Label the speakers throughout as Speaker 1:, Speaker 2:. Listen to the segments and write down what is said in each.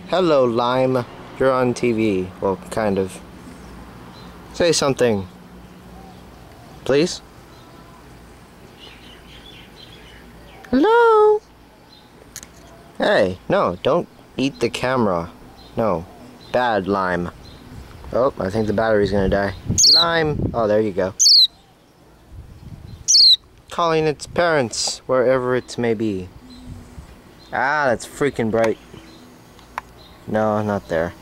Speaker 1: Hello, Lime. You're on TV. Well, kind of. Say something. Please? Hello? Hey, no, don't eat the camera. No. Bad, Lime. Oh, I think the battery's gonna die. Lime! Oh, there you go. Calling its parents, wherever it may be. Ah, that's freaking bright. No, not there.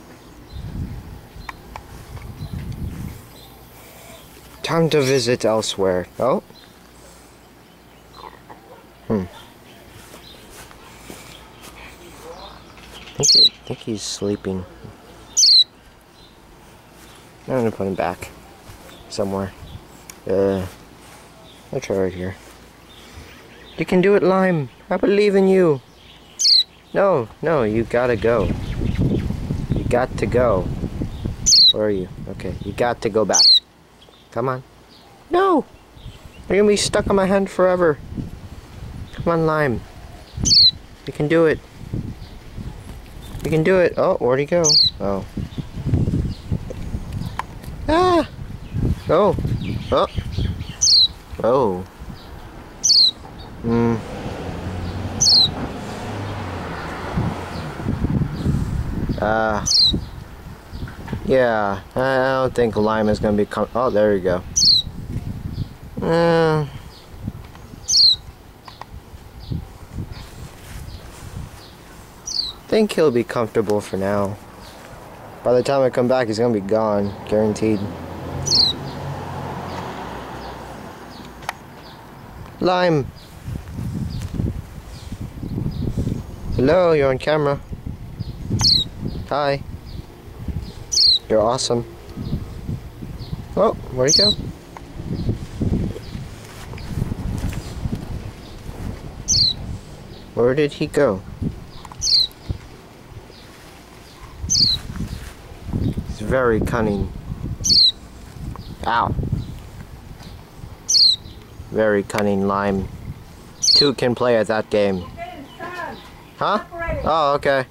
Speaker 1: Time to visit elsewhere. Oh? I think he's sleeping. I'm gonna put him back somewhere. I'll try right here. You can do it, Lime. I believe in you. No, you gotta go. You got to go. Where are you? Okay, you got to go back. Come on. No! You're gonna be stuck on my hand forever. Come on, Lime. You can do it. You can do it. Oh, where'd he go? Oh. Ah! Oh. Oh. Oh. Yeah, I don't think Lime is gonna be oh, there you go. Think he'll be comfortable for now. By the time I come back, he's gonna be gone, guaranteed. Lime! Hello, you're on camera. Hi. You're awesome. Oh, where'd he go? Where did he go? He's very cunning. Ow. Very cunning, Lime. Two can play at that game. Huh? Oh, okay.